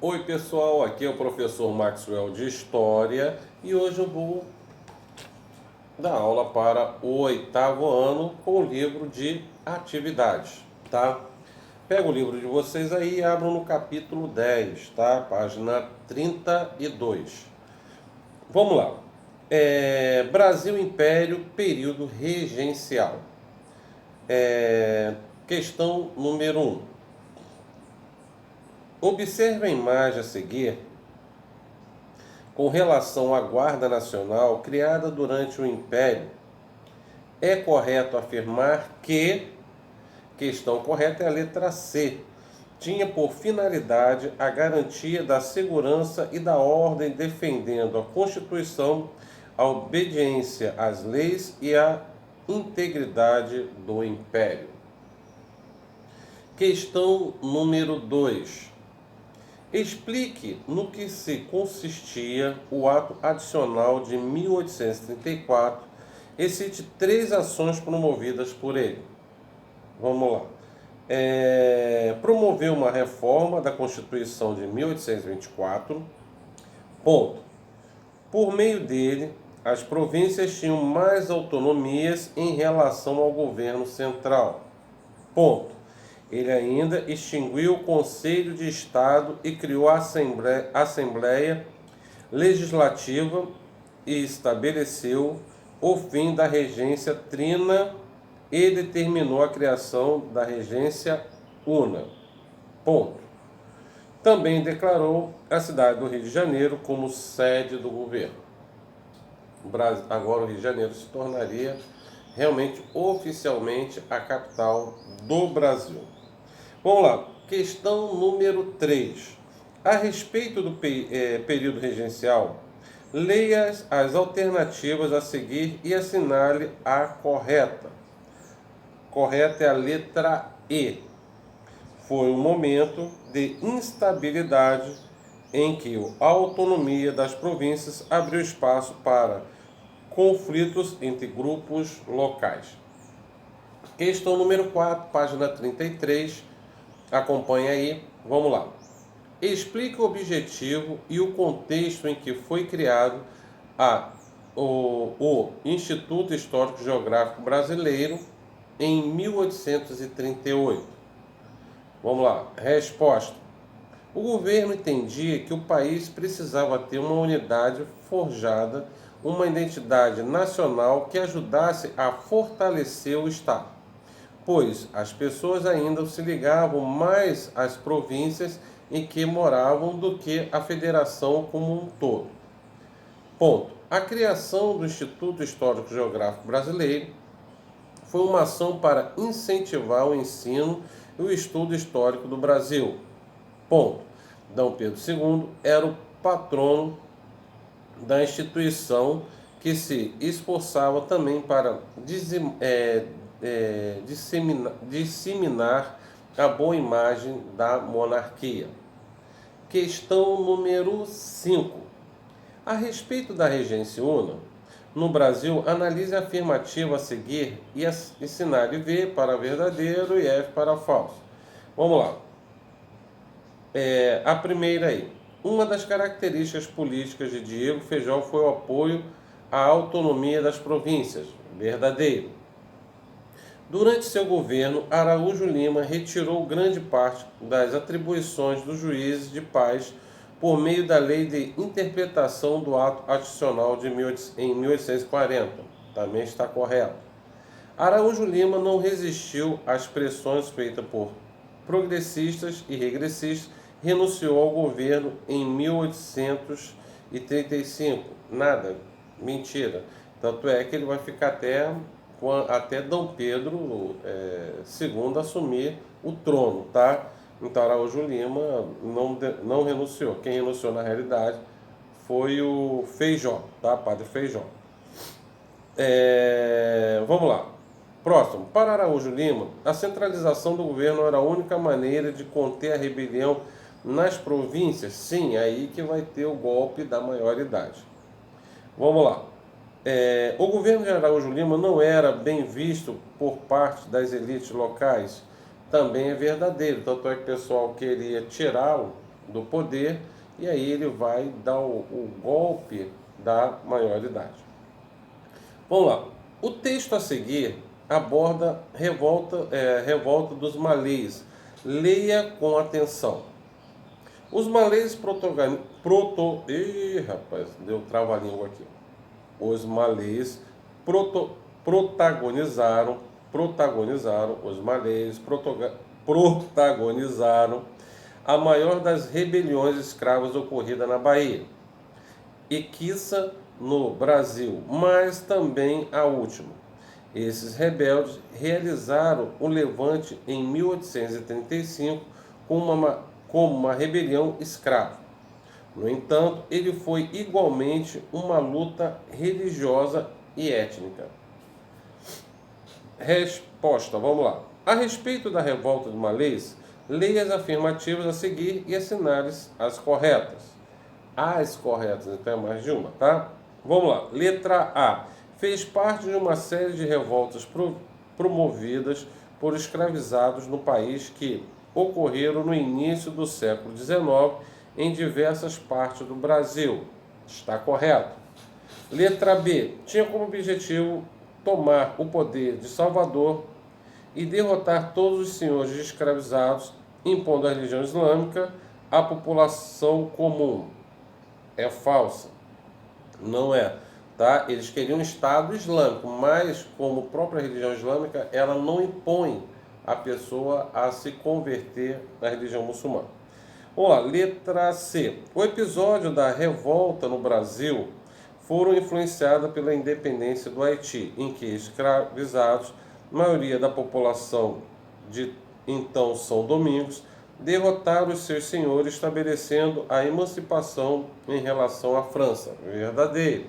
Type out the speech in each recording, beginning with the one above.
Oi pessoal, aqui é o professor Maxwell de História e hoje eu vou dar aula para o oitavo ano com o livro de atividades, tá? Pega o livro de vocês aí e abram no capítulo 10, tá? Página 32. Vamos lá. Brasil Império, período regencial. Questão número 1. Observe a imagem a seguir com relação à Guarda Nacional criada durante o Império. É correto afirmar que, questão correta é a letra C, tinha por finalidade a garantia da segurança e da ordem, defendendo a Constituição, a obediência às leis e a integridade do Império. Questão número 2. Explique no que se consistia o ato adicional de 1834 e cite 3 ações promovidas por ele. Vamos lá. Promoveu uma reforma da Constituição de 1824. Ponto. Por meio dele, as províncias tinham mais autonomias em relação ao governo central. Ponto. Ele ainda extinguiu o Conselho de Estado e criou a Assembleia Legislativa e estabeleceu o fim da regência trina e determinou a criação da regência una. Ponto. Também declarou a cidade do Rio de Janeiro como sede do governo. Agora o Rio de Janeiro se tornaria realmente oficialmente a capital do Brasil. Vamos lá, questão número 3. A respeito do período regencial, leia as alternativas a seguir e assinale a correta. Correta é a letra E. Foi um momento de instabilidade em que a autonomia das províncias abriu espaço para conflitos entre grupos locais. Questão número 4, página 33. Acompanhe aí, vamos lá. Explique o objetivo e o contexto em que foi criado o Instituto Histórico Geográfico Brasileiro em 1838. Vamos lá. Resposta. O governo entendia que o país precisava ter uma unidade forjada, uma identidade nacional que ajudasse a fortalecer o Estado, pois as pessoas ainda se ligavam mais às províncias em que moravam do que à federação como um todo. Ponto. A criação do Instituto Histórico Geográfico Brasileiro foi uma ação para incentivar o ensino e o estudo histórico do Brasil. Ponto. D. Pedro II era o patrono da instituição, que se esforçava também para disseminar a boa imagem da monarquia. Questão número 5. A respeito da regência una, no Brasil, analise a afirmativa a seguir e assinale V para verdadeiro e F para falso. Vamos lá. A primeira aí. Uma das características políticas de Diego Feijó foi o apoio à autonomia das províncias. Verdadeiro. Durante seu governo, Araújo Lima retirou grande parte das atribuições dos juízes de paz por meio da lei de interpretação do ato adicional em 1840. Também está correto. Araújo Lima não resistiu às pressões feitas por progressistas e regressistas, renunciou ao governo em 1835. Nada, mentira. Tanto é que ele vai ficar até Dom Pedro II assumir o trono, tá? Então Araújo Lima não renunciou. Quem renunciou na realidade foi o Feijó, tá? Padre Feijó. Vamos lá. Próximo. Para Araújo Lima, a centralização do governo era a única maneira de conter a rebelião nas províncias. Sim, é aí que vai ter o golpe da maioridade. Vamos lá. O governo de Araújo Lima não era bem visto por parte das elites locais. Também é verdadeiro. Tanto é que o pessoal queria tirar do poder, e aí ele vai dar o golpe da maioridade. Vamos lá. O texto a seguir aborda revolta dos malês. Leia com atenção. Os malês Ih, rapaz, deu trava-língua aqui. Os malês protagonizaram, os malês protagonizaram a maior das rebeliões escravas ocorrida na Bahia, e quiçá no Brasil, mas também a última. Esses rebeldes realizaram o levante em 1835 como uma rebelião escrava. No entanto, ele foi igualmente uma luta religiosa e étnica. Resposta, vamos lá. A respeito da revolta de malês, leia as afirmativas a seguir e assinale as corretas. As corretas, então é mais de uma, tá? Vamos lá. Letra A. Fez parte de uma série de revoltas promovidas por escravizados no país que ocorreram no início do século XIX em diversas partes do Brasil. Está correto. Letra B. Tinha como objetivo tomar o poder de Salvador e derrotar todos os senhores escravizados, impondo a religião islâmica à população comum. É falsa. Não é. Tá? Eles queriam um Estado islâmico, mas como própria religião islâmica, ela não impõe a pessoa a se converter na religião muçulmana. Vamos lá, letra C. O episódio da revolta no Brasil foram influenciadas pela independência do Haiti, em que escravizados, maioria da população de então São Domingos, derrotaram os seus senhores, estabelecendo a emancipação em relação à França. Verdadeiro.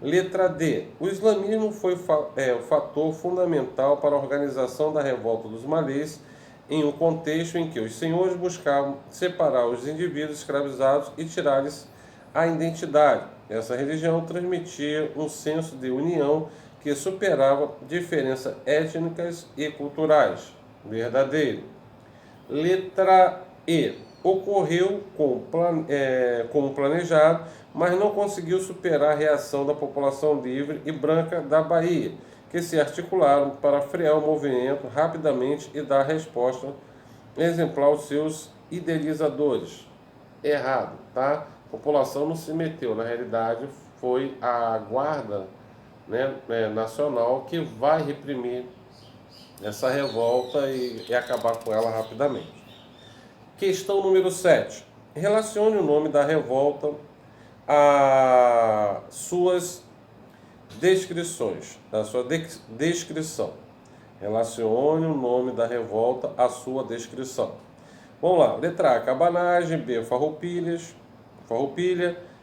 Letra D. O islamismo foi o fator fundamental para a organização da revolta dos malês, em um contexto em que os senhores buscavam separar os indivíduos escravizados e tirar-lhes a identidade. Essa religião transmitia um senso de união que superava diferenças étnicas e culturais. Verdadeiro. Letra E. Ocorreu como planejado, mas não conseguiu superar a reação da população livre e branca da Bahia, que se articularam para frear o movimento rapidamente e dar resposta exemplar aos seus idealizadores. Errado, tá? A população não se meteu, na realidade foi a guarda, né, nacional que vai reprimir essa revolta e acabar com ela rapidamente. Questão número 7. Relacione o nome da revolta a suas descrições, da sua descrição. Relacione o nome da revolta à sua descrição. Vamos lá. Letra A, cabanagem. B, farroupilha.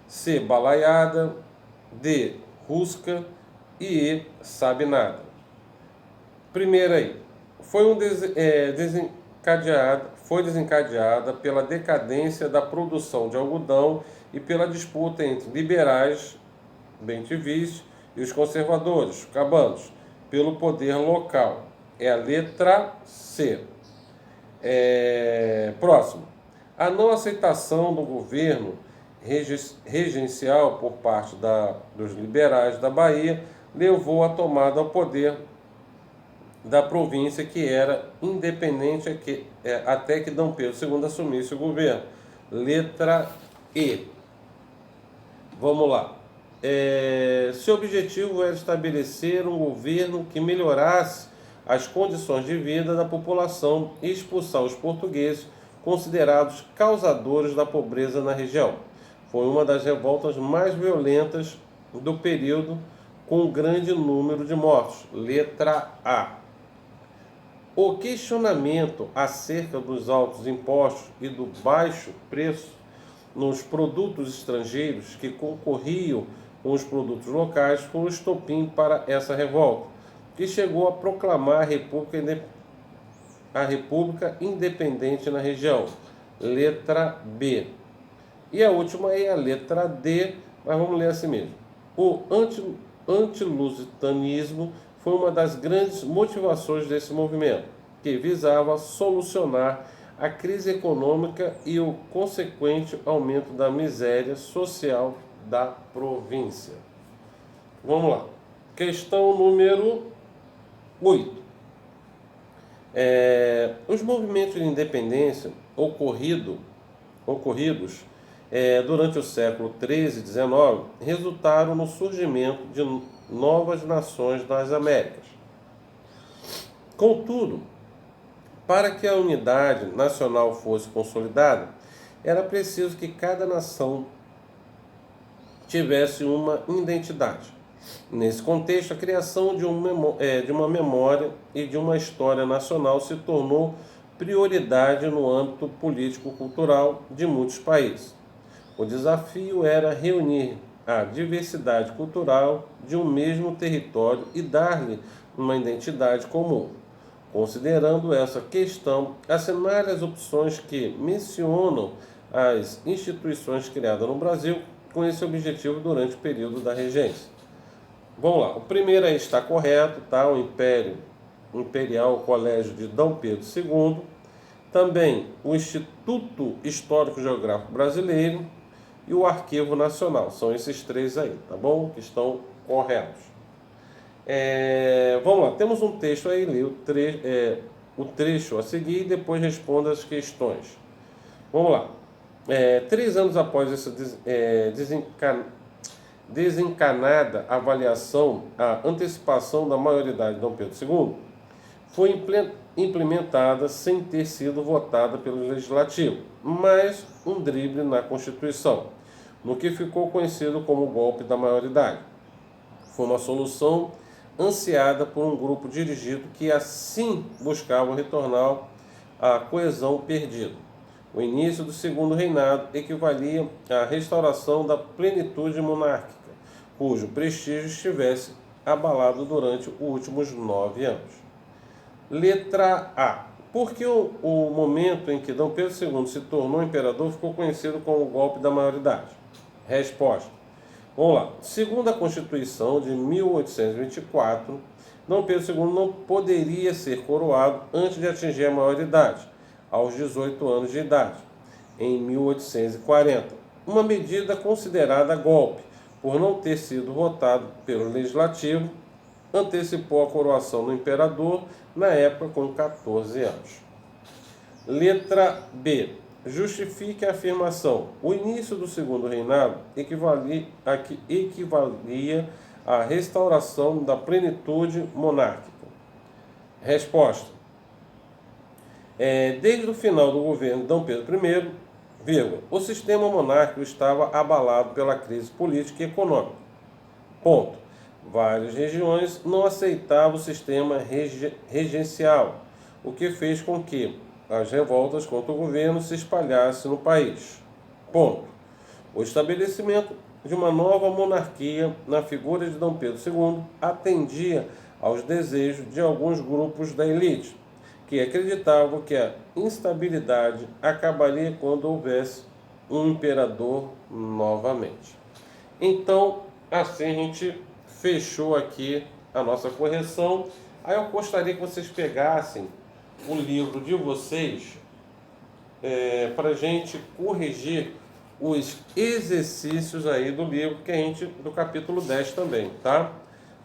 C, balaiada. D, rusca. E E, sabe nada. Primeira aí. Foi desencadeada pela decadência da produção de algodão e pela disputa entre liberais, bem-te-vis, e os conservadores, cabanos, pelo poder local. É a letra C. Próximo. A não aceitação do governo regencial por parte dos liberais da Bahia levou à tomada ao poder da província, que era independente até que D. Pedro II assumisse o governo. Letra E. Vamos lá. Seu objetivo era estabelecer um governo que melhorasse as condições de vida da população e expulsar os portugueses, considerados causadores da pobreza na região. Foi uma das revoltas mais violentas do período, com um grande número de mortos. Letra A. O questionamento acerca dos altos impostos e do baixo preço nos produtos estrangeiros que concorriam com os produtos locais foi um estopim para essa revolta, que chegou a proclamar a República independente na região. Letra B. E a última é a letra D, mas vamos ler assim mesmo. O antilusitanismo foi uma das grandes motivações desse movimento, que visava solucionar a crise econômica e o consequente aumento da miséria social da província. Vamos lá. Questão número 8. Os movimentos de independência ocorridos durante o século XIII e XIX resultaram no surgimento de novas nações das Américas. Contudo, para que a unidade nacional fosse consolidada, era preciso que cada nação tivesse uma identidade. Nesse contexto, a criação de uma memória e de uma história nacional se tornou prioridade no âmbito político-cultural de muitos países. O desafio era reunir a diversidade cultural de um mesmo território e dar-lhe uma identidade comum. Considerando essa questão, assinale as opções que mencionam as instituições criadas no Brasil com esse objetivo durante o período da regência. Vamos lá, o primeiro aí está correto, tá? O Imperial Colégio de D. Pedro II, também o Instituto Histórico Geográfico Brasileiro e o Arquivo Nacional. São esses três aí, tá bom? Que estão corretos. Vamos lá, temos um texto aí, lê o trecho a seguir e depois responda as questões. Vamos lá. 3 anos após essa desencanada avaliação, a antecipação da maioridade de Dom Pedro II foi implementada sem ter sido votada pelo Legislativo, mas um drible na Constituição, no que ficou conhecido como o golpe da maioridade. Foi uma solução ansiada por um grupo dirigido que assim buscava retornar à coesão perdida. O início do segundo reinado equivalia à restauração da plenitude monárquica, cujo prestígio estivesse abalado durante os últimos 9 anos. Letra A. Por que o momento em que Dom Pedro II se tornou imperador ficou conhecido como o golpe da maioridade? Resposta. Vamos lá. Segundo a Constituição de 1824, Dom Pedro II não poderia ser coroado antes de atingir a maioridade, aos 18 anos de idade, em 1840. Uma medida considerada golpe, por não ter sido votado pelo Legislativo, antecipou a coroação do imperador na época com 14 anos. Letra B. Justifique a afirmação. O início do segundo reinado equivalia à restauração da plenitude monárquica. Resposta. Desde o final do governo de Dom Pedro I, o sistema monárquico estava abalado pela crise política e econômica. Ponto. Várias regiões não aceitavam o sistema regencial, o que fez com que as revoltas contra o governo se espalhassem no país. Ponto. O estabelecimento de uma nova monarquia na figura de Dom Pedro II atendia aos desejos de alguns grupos da elite, que acreditavam que a instabilidade acabaria quando houvesse um imperador novamente. Então, assim a gente fechou aqui a nossa correção. Aí eu gostaria que vocês pegassem o livro de vocês para a gente corrigir os exercícios aí do livro, do capítulo 10 também, tá?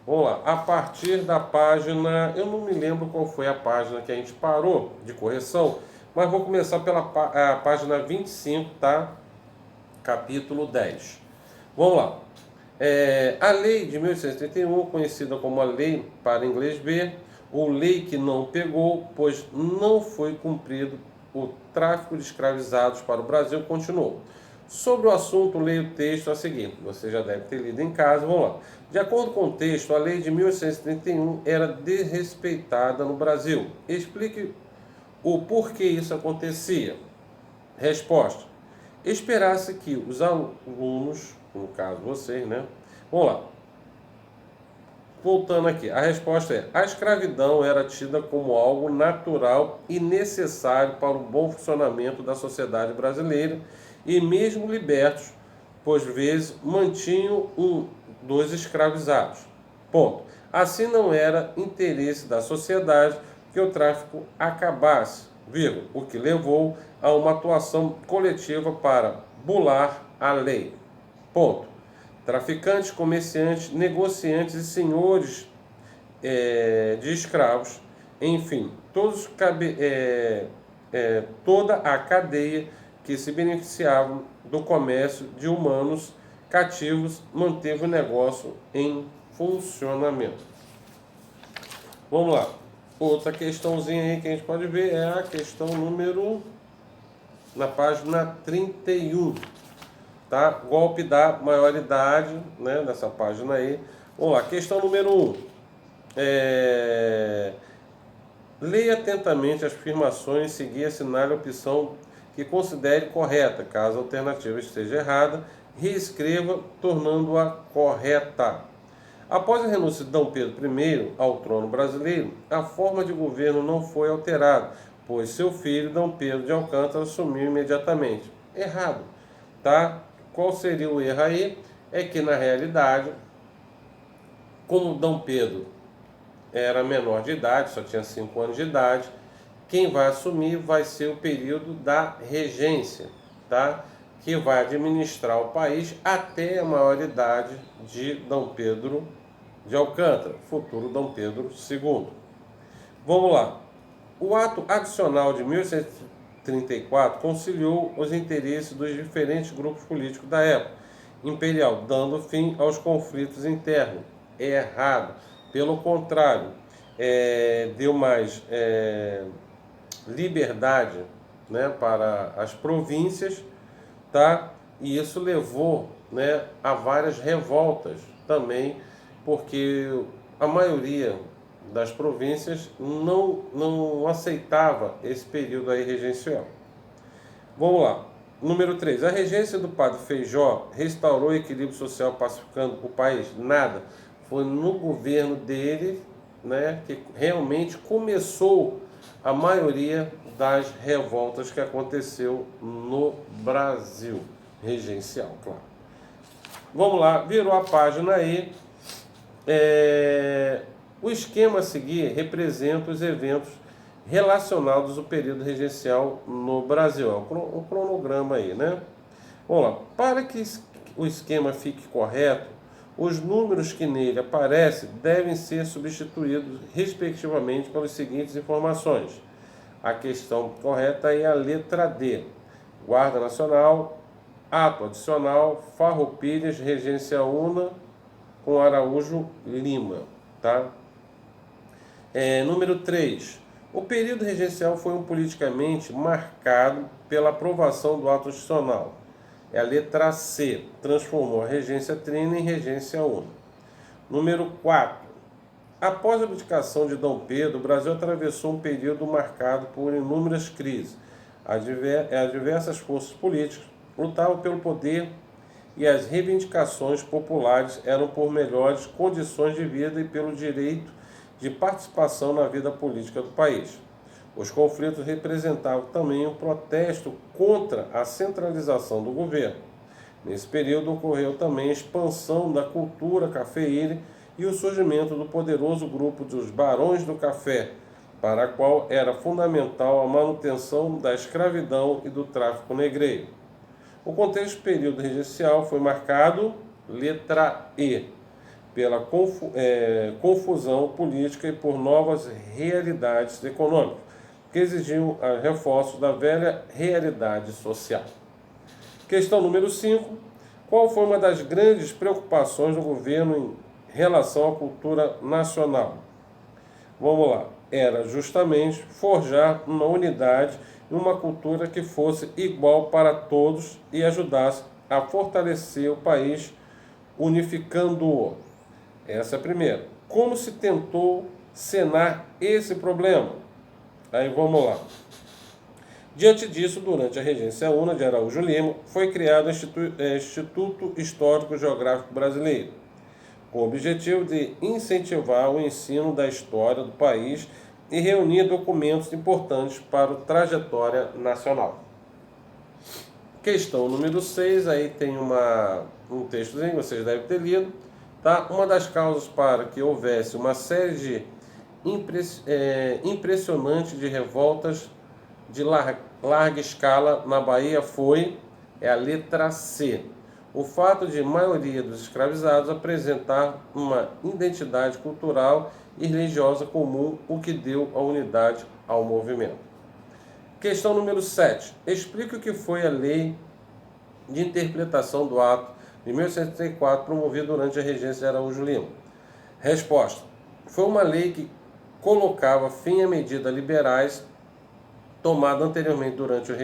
Vamos lá, a partir da página, eu não me lembro qual foi a página que a gente parou de correção, mas vou começar pela página 25, tá? Capítulo 10. Vamos lá. A lei de 1831, conhecida como a Lei para Inglês B, ou lei que não pegou, pois não foi cumprido o tráfico de escravizados para o Brasil, continuou. Sobre o assunto, leia o texto a seguir. Você já deve ter lido em casa, vamos lá. De acordo com o texto, a lei de 1831 era desrespeitada no Brasil. Explique o porquê isso acontecia. Resposta. Esperasse que os alunos, no caso vocês, né? Vamos lá. Voltando aqui, a resposta é: a escravidão era tida como algo natural e necessário para o bom funcionamento da sociedade brasileira, e mesmo libertos, pois vezes mantinham dos escravizados. Ponto. Assim não era interesse da sociedade que o tráfico acabasse, vírgula, o que levou a uma atuação coletiva para bular a lei. Ponto. Traficantes, comerciantes, negociantes e senhores de escravos, enfim, toda a cadeia que se beneficiavam do comércio de humanos cativos manteve o negócio em funcionamento. Vamos lá. Outra questãozinha aí que a gente pode ver é a questão número na página 31, tá? Golpe da maioridade, né, nessa página aí. Vamos lá, questão número 1. Leia atentamente as afirmações e seguir assinale a opção que considere correta. Caso a alternativa esteja errada, reescreva, tornando-a correta. Após a renúncia de D. Pedro I ao trono brasileiro, a forma de governo não foi alterada, pois seu filho, D. Pedro de Alcântara, assumiu imediatamente. Errado, tá? Qual seria o erro aí? É que, na realidade, como D. Pedro era menor de idade, só tinha 5 anos de idade, quem vai assumir vai ser o período da regência, tá? Que vai administrar o país até a maioridade de D. Pedro de Alcântara, futuro D. Pedro II. Vamos lá. O ato adicional de 1834 conciliou os interesses dos diferentes grupos políticos da época imperial, dando fim aos conflitos internos. É errado. Pelo contrário, deu mais liberdade, né, para as províncias, tá? E isso levou, né, a várias revoltas também, porque a maioria das províncias não aceitava esse período aí regencial. Vamos lá. Número 3. A regência do padre Feijó restaurou o equilíbrio social pacificando o país? Nada. Foi no governo dele, né, que realmente começou a maioria das revoltas que aconteceu no Brasil. Regencial, claro. Vamos lá, virou a página aí. O esquema a seguir representa os eventos relacionados ao período regencial no Brasil. É o cronograma aí, né? Vamos lá. Para que o esquema fique correto, os números que nele aparecem devem ser substituídos, respectivamente, pelas seguintes informações. A questão correta é a letra D. Guarda Nacional, ato adicional, Farroupilhas, Regência Una, com Araújo Lima, tá? Número 3. O período regencial foi politicamente marcado pela aprovação do ato adicional. É a letra C. Transformou a Regência Trina em Regência Una. Número 4. Após a abdicação de D. Pedro, o Brasil atravessou um período marcado por inúmeras crises. As diversas forças políticas lutavam pelo poder e as reivindicações populares eram por melhores condições de vida e pelo direito de participação na vida política do país. Os conflitos representavam também um protesto contra a centralização do governo. Nesse período ocorreu também a expansão da cultura cafeeira e o surgimento do poderoso grupo dos Barões do Café, para a qual era fundamental a manutenção da escravidão e do tráfico negreiro. O contexto do período regencial foi marcado, letra E, pela confusão política e por novas realidades econômicas, que exigiam reforços da velha realidade social. Questão número 5. Qual foi uma das grandes preocupações do governo em relação à cultura nacional? Vamos lá. Era justamente forjar uma unidade e uma cultura que fosse igual para todos e ajudasse a fortalecer o país, unificando-o. Essa é a primeira. Como se tentou sanar esse problema? Aí vamos lá. Diante disso, durante a regência Una de Araújo Lima, foi criado o Instituto Histórico Geográfico Brasileiro, com o objetivo de incentivar o ensino da história do país e reunir documentos importantes para a trajetória nacional. Questão número 6, aí tem um textozinho, vocês devem ter lido. Tá? Uma das causas para que houvesse uma série de impressionante de revoltas de larga escala na Bahia foi a letra C. O fato de maioria dos escravizados apresentar uma identidade cultural e religiosa comum, o que deu a unidade ao movimento. Questão número 7. Explique o que foi a lei de interpretação do ato de 1834 promovida durante a regência de Araújo Lima. Resposta. Foi uma lei que colocava fim a medidas liberais tomada anteriormente durante a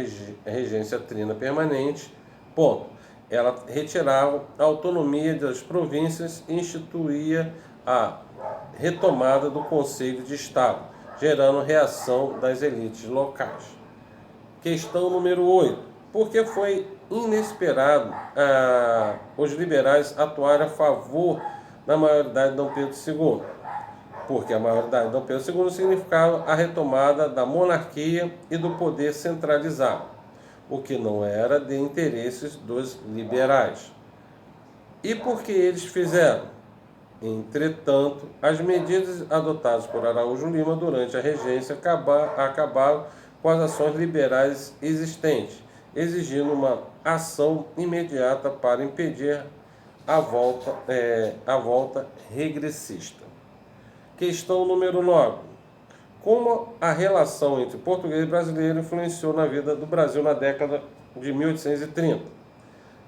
regência trina permanente. Ponto. Ela retirava a autonomia das províncias e instituía a retomada do Conselho de Estado, gerando reação das elites locais. Questão número 8. Por que foi inesperado os liberais atuarem a favor da maioridade de Dom Pedro II? Porque a maioridade de Dom Pedro II significava a retomada da monarquia e do poder centralizado, o que não era de interesses dos liberais. E por que eles fizeram? Entretanto, as medidas adotadas por Araújo Lima durante a regência acabaram com as ações liberais existentes, exigindo uma ação imediata para impedir a volta regressista. Questão número 9. Como a relação entre português e brasileiro influenciou na vida do Brasil na década de 1830?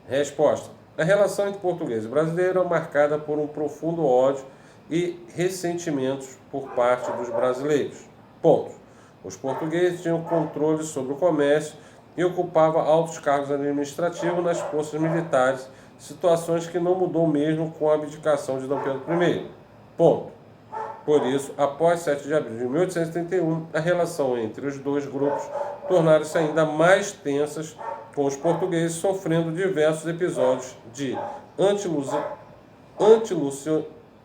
Resposta. A relação entre português e brasileiro é marcada por um profundo ódio e ressentimentos por parte dos brasileiros. Ponto. Os portugueses tinham controle sobre o comércio e ocupavam altos cargos administrativos nas forças militares, situações que não mudou mesmo com a abdicação de Dom Pedro I. Ponto. Por isso, após 7 de abril de 1831, a relação entre os dois grupos tornaram-se ainda mais tensas, com os portugueses sofrendo diversos episódios de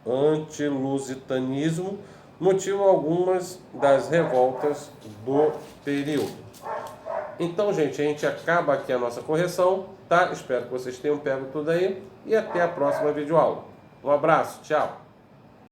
antilusitanismo, motivo algumas das revoltas do período. Então, gente, a gente acaba aqui a nossa correção, tá? Espero que vocês tenham pego tudo aí e até a próxima videoaula. Um abraço, tchau!